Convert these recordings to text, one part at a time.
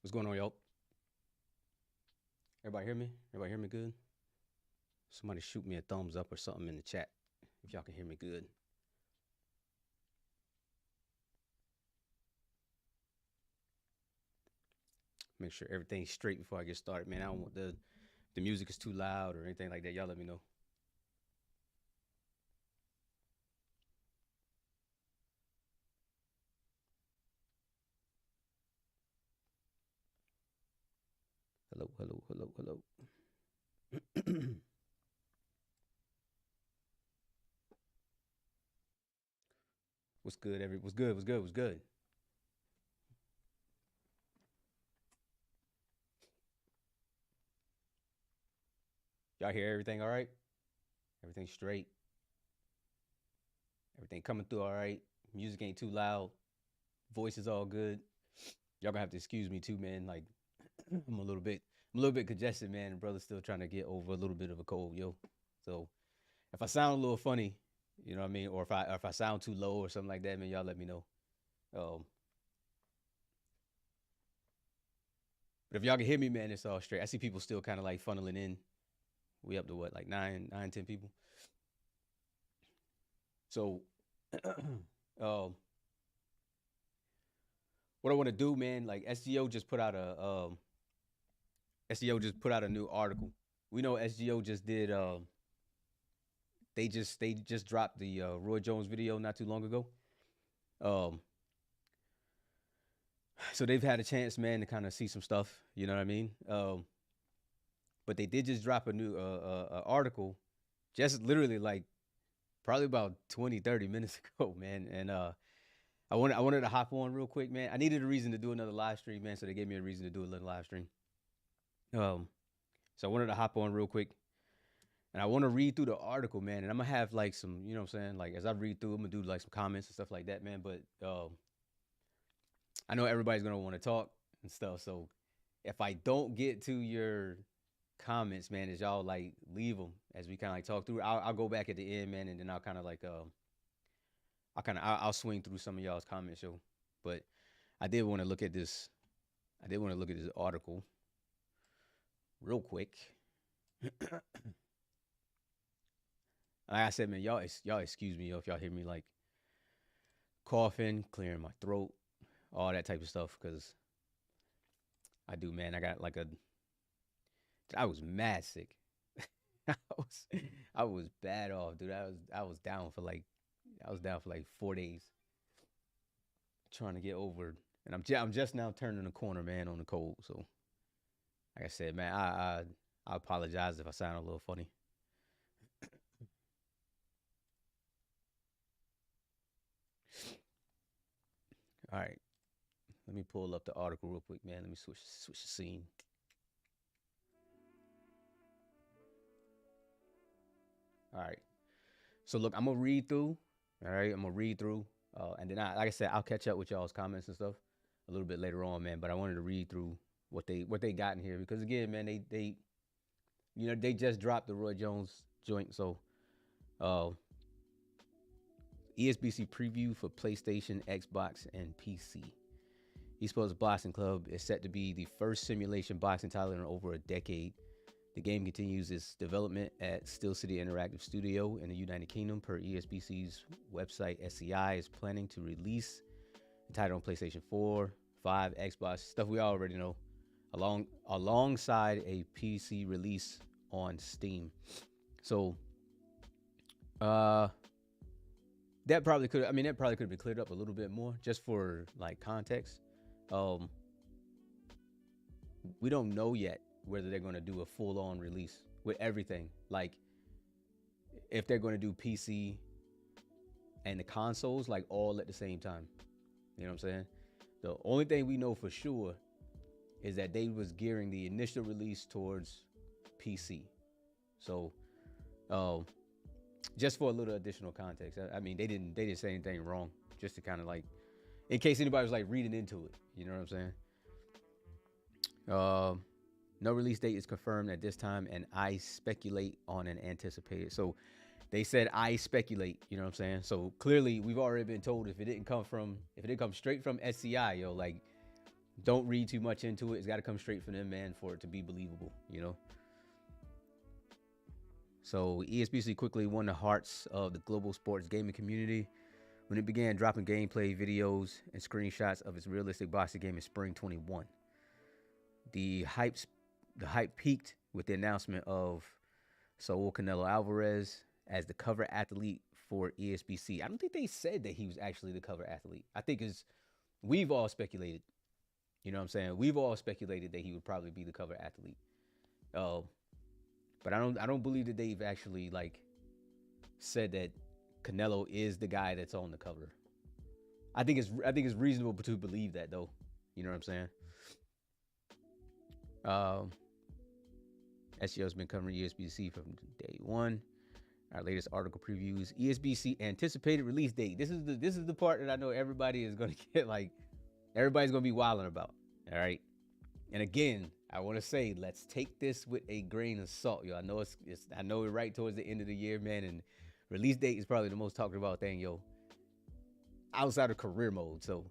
What's going on, y'all? Everybody hear me? Everybody hear me good? Somebody shoot me a thumbs up or something in the chat if y'all can hear me good. Make sure everything's straight before I get started, man. I don't want the music is too loud or anything like that. Y'all let me know. Hello, hello, hello, hello. What's good, what's good, what's good, what's good? Y'all hear everything all right? Everything straight? Everything coming through all right? Music ain't too loud. Voice is all good. Y'all gonna have to excuse me too, man. Like I'm a little bit congested, man. And brother's still trying to get over a little bit of a cold, yo. So if I sound a little funny, you know what I mean, or if I sound too low or something like that, man, y'all let me know. Um, but if y'all can hear me, man, it's all straight. I see people still kind of like funneling in. We up to what, like 10 people. So, um, what I want to do, man, like SGO just put out a new article. We know SGO just did they just dropped the Roy Jones video not too long ago. Um, so they've had a chance, man, to kind of see some stuff. You know what I mean? But they did just drop a new article, just literally like probably about 20, 30 minutes ago, man. And I wanted to hop on real quick, man. I needed a reason to do another live stream, man. So they gave me a reason to do a little live stream. Um, so I wanted to hop on real quick, and I want to read through the article, man. And I'm gonna have like some, you know what I'm saying? Like as I read through, I'm gonna do like some comments and stuff like that, man. But I know everybody's gonna want to talk and stuff. So if I don't get to your comments, man, as y'all like leave them as we kind of like talk through, I'll go back at the end, man, and then I'll kind of like I'll swing through some of y'all's comments, yo. But I did want to look at this. I did want to look at this article real quick. Like I said, man, y'all excuse me, yo, if y'all hear me like coughing, clearing my throat, all that type of stuff, because I do, man. I got like I was mad sick. I was I was bad off, dude. I was down for like 4 days trying to get over, and I'm just now turning the corner, man, on the cold. So like I said, man, I apologize if I sound a little funny. All right, let me pull up the article real quick, man. Let me switch the scene. All right. So look, I'm gonna read through. All right, I'm gonna read through, and then like I said, I'll catch up with y'all's comments and stuff a little bit later on, man. But I wanted to read through what they got in here because again, man, they they just dropped the Roy Jones joint, so uh, ESBC preview for PlayStation, Xbox, and PC. Esports Boxing Club is set to be the first simulation boxing title in over a decade. The game continues its development at Steel City Interactive Studio in the United Kingdom. Per ESBC's website, SCI is planning to release the title on PlayStation 4, 5, Xbox, stuff we already know, alongside a PC release on Steam. So, that probably could have been cleared up a little bit more just for like context. Um, we don't know yet whether they're going to do a full-on release with everything. Like if they're going to do PC and the consoles like all at the same time. You know what I'm saying? The only thing we know for sure is that they was gearing the initial release towards PC. So, just for a little additional context, I mean they didn't say anything wrong. Just to kind of like, in case anybody was like reading into it, you know what I'm saying? No release date is confirmed at this time, and I speculate on an anticipated. So they said I speculate, you know what I'm saying? So clearly we've already been told if it didn't come straight from SCI, yo, like don't read too much into it. It's got to come straight from them, man, for it to be believable, you know? So ESBC quickly won the hearts of the global sports gaming community when it began dropping gameplay videos and screenshots of its realistic boxing game in spring 21. The hype peaked with the announcement of Saul Canelo Alvarez as the cover athlete for ESBC. I don't think they said that he was actually the cover athlete. I think we've all speculated. You know what I'm saying? We've all speculated that he would probably be the cover athlete. But I don't believe that they've actually like said that Canelo is the guy that's on the cover. I think it's reasonable to believe that though. You know what I'm saying? SGO's been covering ESBC from day one. Our latest article previews ESBC anticipated release date. This is the part that I know everybody is gonna get like everybody's gonna be wilding about. All right. And again, I want to say, let's take this with a grain of salt, yo. I know I know we're right towards the end of the year, man, and release date is probably the most talked about thing, yo, outside of career mode. So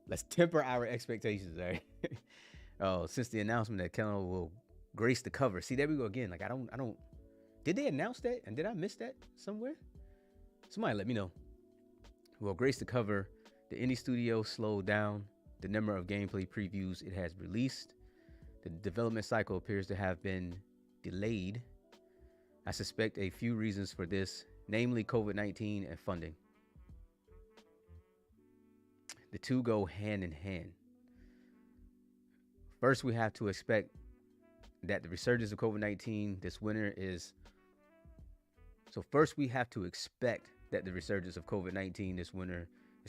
let's temper our expectations, all right? Since the announcement that Canelo will grace the cover. See, there we go again. Like I don't. Did they announce that? And did I miss that somewhere? Somebody let me know. Well, grace the cover. The indie studio slowed down the number of gameplay previews it has released. The development cycle appears to have been delayed. I suspect a few reasons for this, namely COVID-19 and funding. The two go hand in hand. First, we have to expect that the resurgence of COVID-19 this winter is...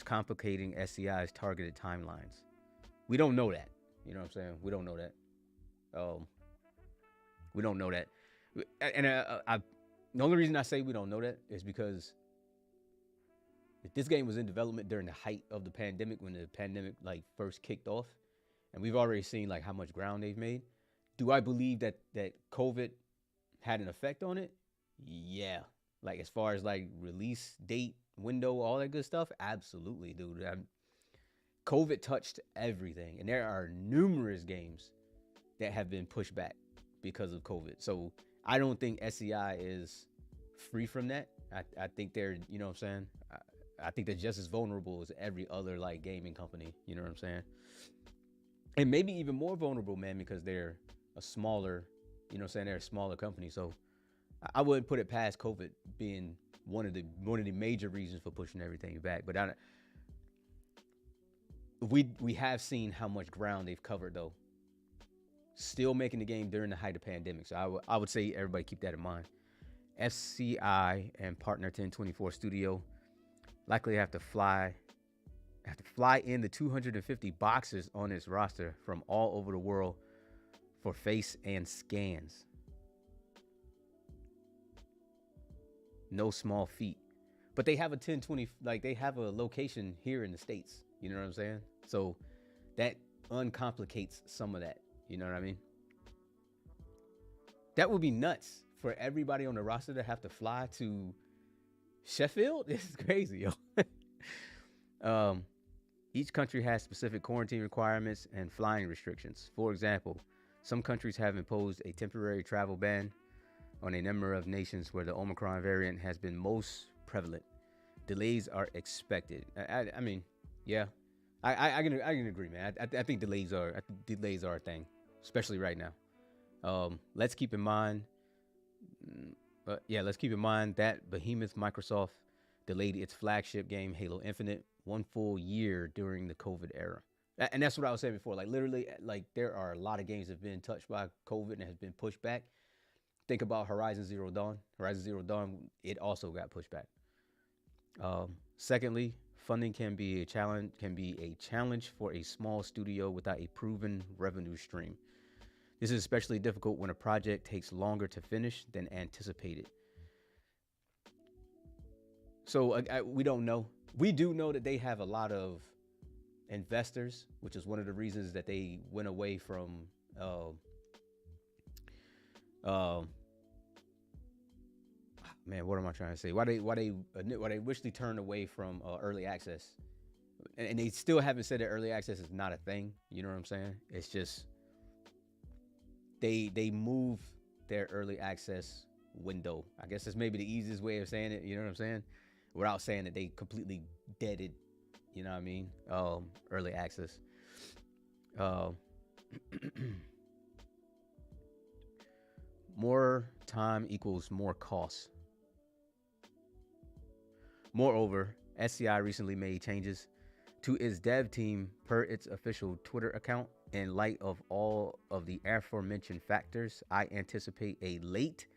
complicating SCI's targeted timelines. We don't know that. You know what I'm saying? We don't know that. We don't know that. And the only reason I say we don't know that is because if this game was in development during the height of the pandemic, when the pandemic like first kicked off, and we've already seen like how much ground they've made, do I believe that COVID had an effect on it? Yeah. Like as far as like release date, window, all that good stuff, absolutely, dude. COVID touched everything, and there are numerous games that have been pushed back because of COVID. So I don't think SCI is free from that. I think they're, you know what I'm saying? I think they're just as vulnerable as every other like gaming company. You know what I'm saying? And maybe even more vulnerable, man, because they're a smaller, you know what I'm saying? They're a smaller company. So I wouldn't put it past COVID being one of the major reasons for pushing everything back. But we have seen how much ground they've covered though. Still making the game during the height of pandemic. So I would say everybody keep that in mind. FCI and partner 1024 Studio likely have to fly in the 250 boxers on its roster from all over the world for face and scans. No small feat. But they have a 1020, like they have a location here in the States. You know what I'm saying? So that uncomplicates some of that. You know what I mean? That would be nuts for everybody on the roster to have to fly to Sheffield. This is crazy, yo. Each country has specific quarantine requirements and flying restrictions. For example, some countries have imposed a temporary travel ban on a number of nations where the Omicron variant has been most prevalent. Delays are expected. I mean, yeah, I can agree, man. I think delays are a thing, especially right now. Let's keep in mind that behemoth Microsoft delayed its flagship game Halo Infinite 1 full year during the COVID era. And that's what I was saying before. Like literally, like there are a lot of games that have been touched by COVID and has been pushed back. Think about Horizon Zero Dawn. Horizon Zero Dawn, it also got pushed back. Secondly, funding can be a challenge for a small studio without a proven revenue stream. This is especially difficult when a project takes longer to finish than anticipated. So we don't know. We do know that they have a lot of investors, which is one of the reasons that they went away from man, what am I trying to say? Why they wish they turned away from early access? and they still haven't said that early access is not a thing. You know what I'm saying? It's just they move their early access window. I guess that's maybe the easiest way of saying it. You know what I'm saying? Without saying that they completely deaded. You know what I mean? Early access. More time equals more costs. Moreover, SCI recently made changes to its dev team per its official Twitter account. In light of all of the aforementioned factors, I anticipate a late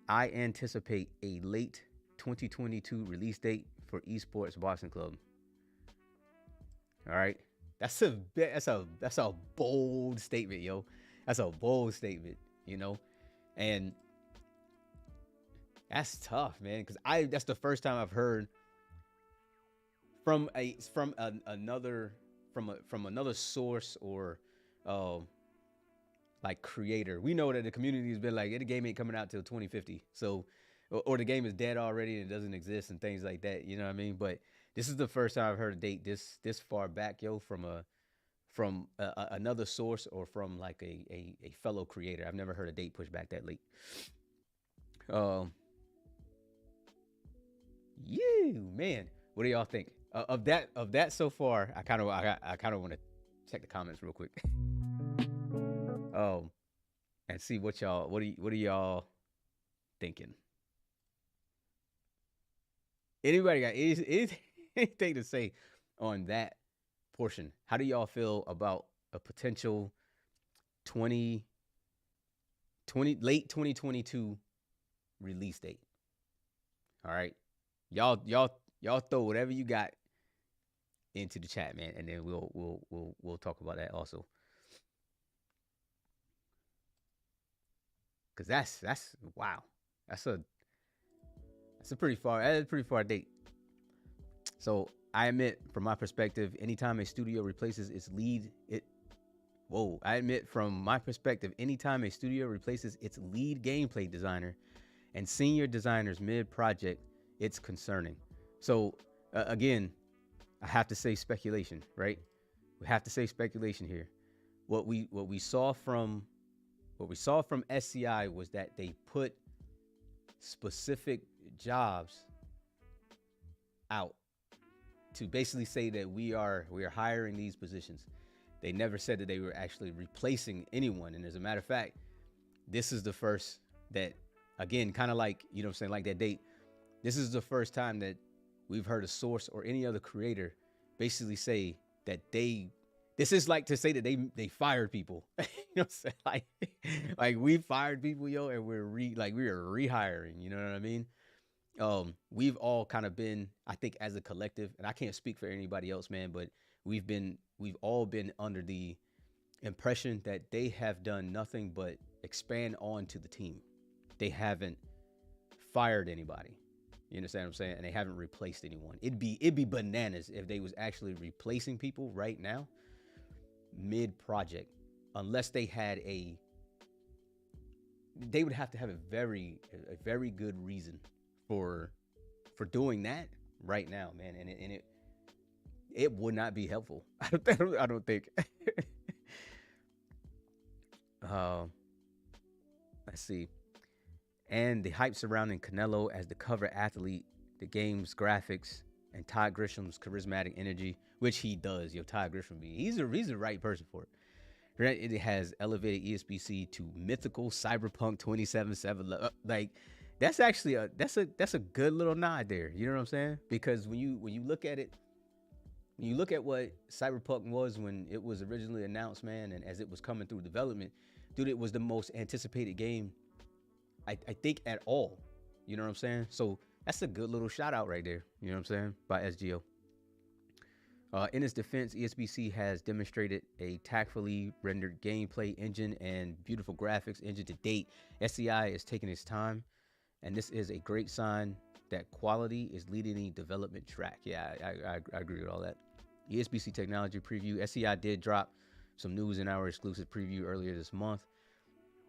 2022 release date for eSports Boxing Club. All right, that's a bold statement, yo. That's a bold statement, you know, and that's tough, man. Because that's the first time I've heard from another source or like creator. We know that the community has been like, the game ain't coming out till 2050, so or the game is dead already and it doesn't exist and things like that. You know what I mean? But this is the first time I've heard a date this far back, yo, from another source or from like a fellow creator. I've never heard a date pushed back that late. You man, what do y'all think of that so far? I kind of want to check the comments real quick. And see what are y'all thinking? Anybody got anything to say on that portion? How do y'all feel about a potential late 2022 release date? All right, y'all throw whatever you got into the chat, man, and then we'll talk about that also. Cause that's wow, that's a pretty far date. So I admit, from my perspective, anytime a studio replaces its lead gameplay designer and senior designers mid-project, it's concerning. So again, I have to say speculation, right? We have to say speculation here. What we saw from SCI was that they put specific jobs out to basically say that we are hiring these positions. They never said that they were actually replacing anyone. And as a matter of fact, this is the first that, again, kind of like, you know what I'm saying, like that date, this is the first time that we've heard a source or any other creator basically say that this is like to say that they fired people. You know what I'm saying? Like we fired people, yo, and we are rehiring, you know what I mean? We've all kind of been, I think, as a collective, and I can't speak for anybody else, man, but we've all been under the impression that they have done nothing but expand on to the team. They haven't fired anybody. You understand what I'm saying? And they haven't replaced anyone. It'd be bananas if they was actually replacing people right now, mid-project, unless they would have to have a very good reason for doing that right now, man. And it would not be helpful. I don't think. Let's see. And the hype surrounding Canelo as the cover athlete, the game's graphics, and Todd Grisham's charismatic energy, which he does. Todd Grisham, he's the right person for it. Right? It has elevated ESBC to mythical cyberpunk 2077. Like, that's actually that's a good little nod there. You know what I'm saying? Because when you look at it, when you look at what cyberpunk was when it was originally announced, man, and as it was coming through development, dude, it was the most anticipated game, I think, at all. You know what I'm saying? So that's a good little shout out right there. You know what I'm saying? By SGO. In its defense, ESBC has demonstrated a tactfully rendered gameplay engine and beautiful graphics engine to date. SCI is taking its time, and this is a great sign that quality is leading the development track. Yeah, I agree with all that. ESBC technology preview. SCI did drop some news in our exclusive preview earlier this month.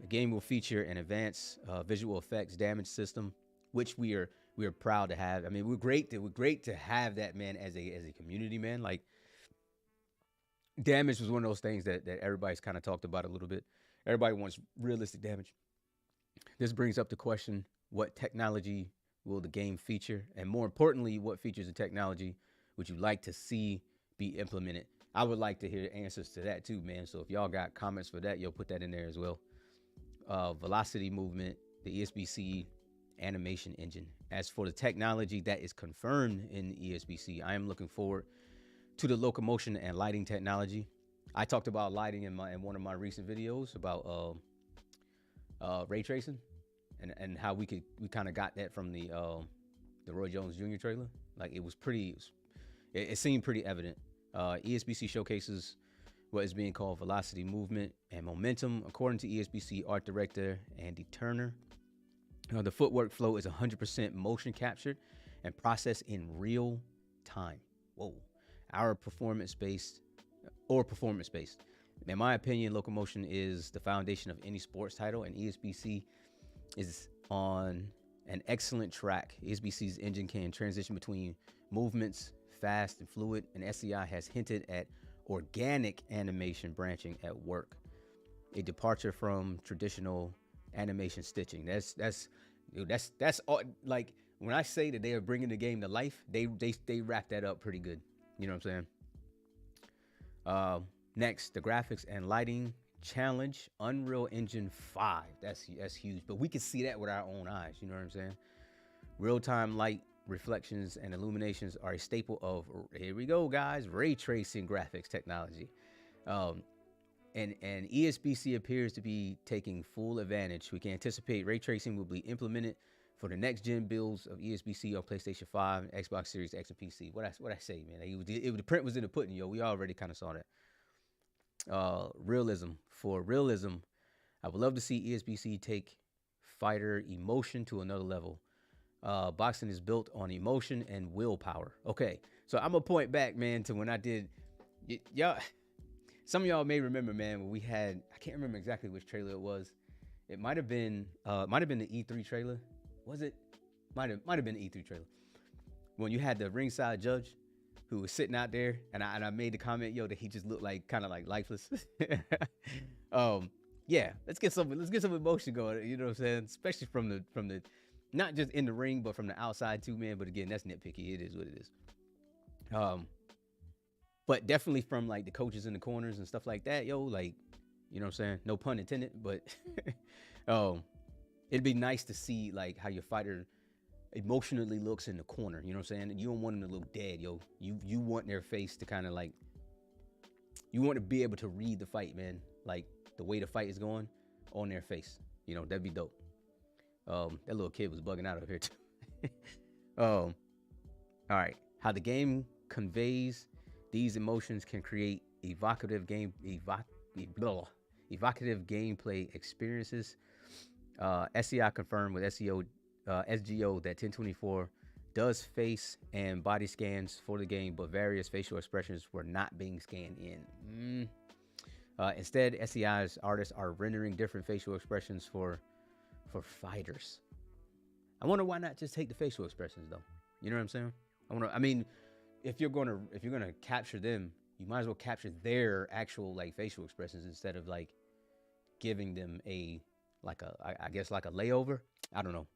The game will feature an advanced visual effects damage system, which we are we're proud to have. I mean, we're great to have that, man, as a community, man. Like, damage was one of those things that everybody's kind of talked about a little bit. Everybody wants realistic damage. This brings up the question: what technology will the game feature, and more importantly, what features of technology would you like to see be implemented? I would like to hear answers to that too, man. So if y'all got comments for that, you'll put that in there as well. Velocity movement, the ESBC animation engine. As for the technology that is confirmed in ESBC, I am looking forward to the locomotion and lighting technology. I talked about lighting in one of my recent videos about ray tracing and how we kind of got that from the Roy Jones Jr. trailer. Like, it was pretty, it seemed pretty evident. ESBC showcases what is being called velocity movement and momentum, according to ESBC art director Andy Turner. The footwork flow is 100% motion captured and processed in real time. Whoa. Our performance-based. In my opinion, locomotion is the foundation of any sports title, and ESBC is on an excellent track. ESBC's engine can transition between movements fast and fluid, and SCI has hinted at organic animation branching at work, a departure from traditional animation stitching. That's all. Like, when I say that they are bringing the game to life, they wrap that up pretty good. You know what I'm saying? Next, the graphics and lighting challenge, Unreal Engine 5. That's huge, but we can see that with our own eyes. You know what I'm saying? Real-time light reflections and illuminations are a staple of, here we go, guys, ray tracing graphics technology. And ESBC appears to be taking full advantage. We can anticipate ray tracing will be implemented for the next gen builds of ESBC on PlayStation 5, Xbox Series X, and PC. What I say, man? The print was in the pudding, yo. We already kind of saw that. Realism. For realism, I would love to see ESBC take fighter emotion to another level. Boxing is built on emotion and willpower. Okay, so I'm gonna point back, man, to when I did. Y'all, some of y'all may remember, man, when we had, I can't remember exactly which trailer it was. It might have been the E3 trailer. Was it? Might have been the E3 trailer. When you had the ringside judge who was sitting out there, and I made the comment, yo, that he just looked like kind of like lifeless. Yeah, let's get some emotion going. You know what I'm saying? Especially from the not just in the ring, but from the outside too, man. But again, that's nitpicky. It is what it is. But definitely from like the coaches in the corners and stuff like that, yo, like, you know what I'm saying? No pun intended, but it'd be nice to see like how your fighter emotionally looks in the corner. You know what I'm saying? And you don't want them to look dead, yo. You want their face to kind of like, you want to be able to read the fight, man. Like the way the fight is going on their face. You know, that'd be dope. That little kid was bugging out over here too. All right. How the game conveys these emotions can create evocative gameplay experiences. SCI confirmed with SGO that 1024 does face and body scans for the game, but various facial expressions were not being scanned in. Instead, SCI's artists are rendering different facial expressions for fighters. I wonder why not just take the facial expressions though. You know what I'm saying? I mean, if you're gonna capture them, you might as well capture their actual like facial expressions instead of like giving them I guess like a layover. I don't know.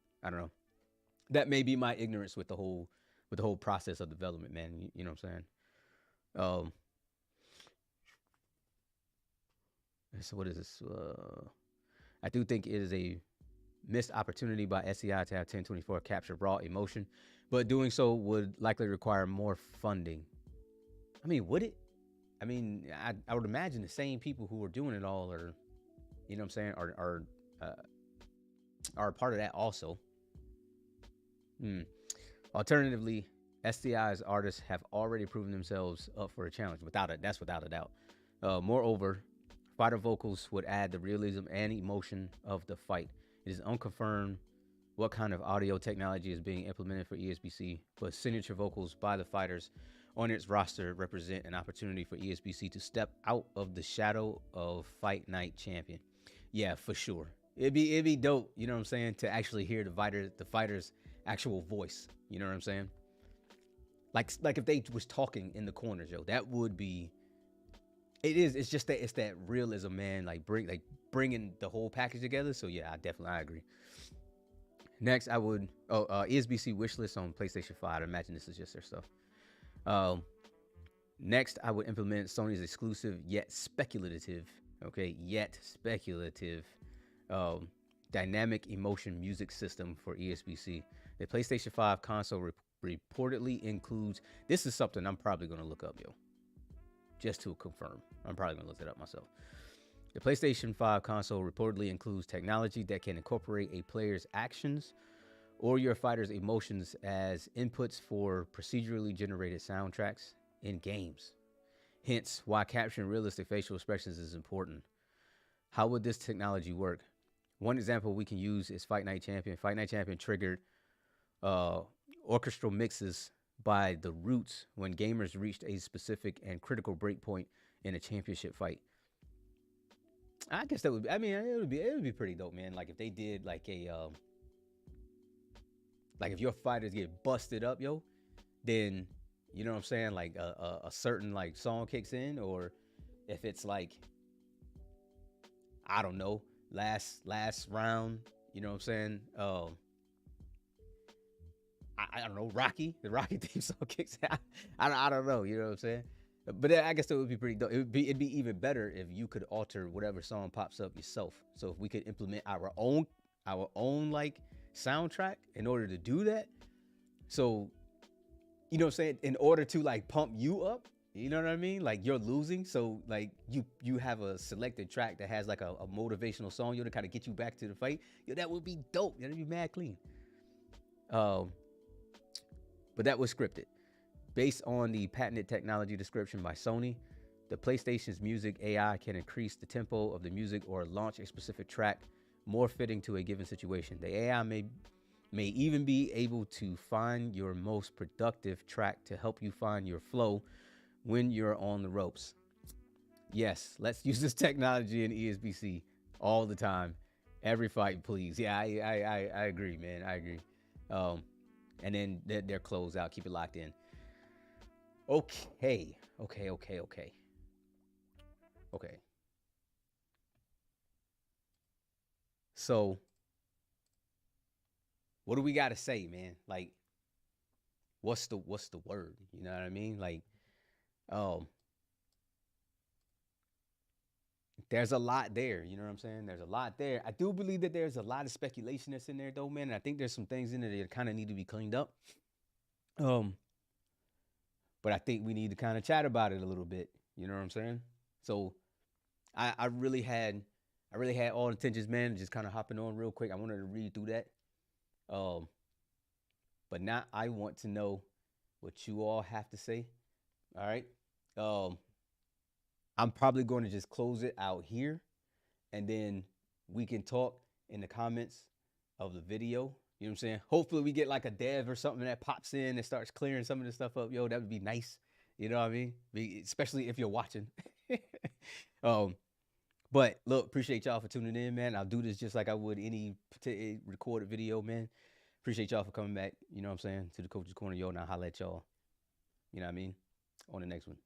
That may be my ignorance with the whole process of development, man. You know what I'm saying? So what is this? I do think it is a missed opportunity by SCI to have 1024 capture raw emotion, but doing so would likely require more funding. I mean, would it? I mean, I would imagine the same people who are doing it all are, you know what I'm saying, are part of that also. Alternatively, SCI's artists have already proven themselves up for a challenge. That's without a doubt. Moreover, fighter vocals would add the realism and emotion of the fight. It is unconfirmed what kind of audio technology is being implemented for ESBC, but signature vocals by the fighters on its roster represent an opportunity for ESBC to step out of the shadow of Fight Night Champion. Yeah, for sure. It'd be dope, you know what I'm saying, to actually hear the fighters actual voice. You know what I'm saying? Like if they was talking in the corners, yo, that would be. It is. It's just that it's that realism, man. Like bringing the whole package together. So yeah, I agree. Next, I would ESBC wishlist on PlayStation 5. I imagine this is just their stuff. Next, I would implement Sony's exclusive yet speculative, dynamic emotion music system for ESBC. The PlayStation 5 console reportedly includes. This is something I'm probably going to look up, yo, just to confirm. I'm probably going to look it up myself. The PlayStation 5 console reportedly includes technology that can incorporate a player's actions or your fighter's emotions as inputs for procedurally generated soundtracks in games. Hence, why capturing realistic facial expressions is important. How would this technology work? One example we can use is Fight Night Champion. Fight Night Champion triggered orchestral mixes by the Roots when gamers reached a specific and critical breakpoint in a championship fight. I guess that would be, I mean, it would be pretty dope, man. Like if they did like a like if your fighters get busted up, yo, then you know what I'm saying, like a certain like song kicks in, or if it's like, I don't know, last round, you know what I'm saying? I don't know, the Rocky theme song kicks in. I don't know, you know what I'm saying? But I guess that would be pretty dope. It'd be even better if you could alter whatever song pops up yourself. So if we could implement our own like soundtrack in order to do that. So, you know what I'm saying? In order to like pump you up, you know what I mean? Like you're losing. So like you have a selected track that has like a motivational song, to kind of get you back to the fight. Yo, that would be dope. That'd be mad clean. But that was scripted. Based on the patented technology description by Sony, the PlayStation's music AI can increase the tempo of the music or launch a specific track more fitting to a given situation. The AI may even be able to find your most productive track to help you find your flow when you're on the ropes. Yes, let's use this technology in ESBC all the time. Every fight, please. Yeah, I agree, man. I agree. And then their close out. Keep it locked in. Okay. So, what do we got to say, man? Like, what's the word? You know what I mean? Like, there's a lot there. You know what I'm saying? There's a lot there. I do believe that there's a lot of speculation that's in there, though, man. And I think there's some things in there that kind of need to be cleaned up. But I think we need to kind of chat about it a little bit. You know what I'm saying? So I really had all intentions, man, just kind of hopping on real quick. I wanted to read through that. But now I want to know what you all have to say. All right. I'm probably going to just close it out here, and then we can talk in the comments of the video. You know what I'm saying? Hopefully we get like a dev or something that pops in and starts clearing some of this stuff up. Yo, that would be nice. You know what I mean? Especially if you're watching. But look, appreciate y'all for tuning in, man. I'll do this just like I would any recorded video, man. Appreciate y'all for coming back, you know what I'm saying, to the Coach's Corner, yo, and I'll holla at y'all, you know what I mean, on the next one.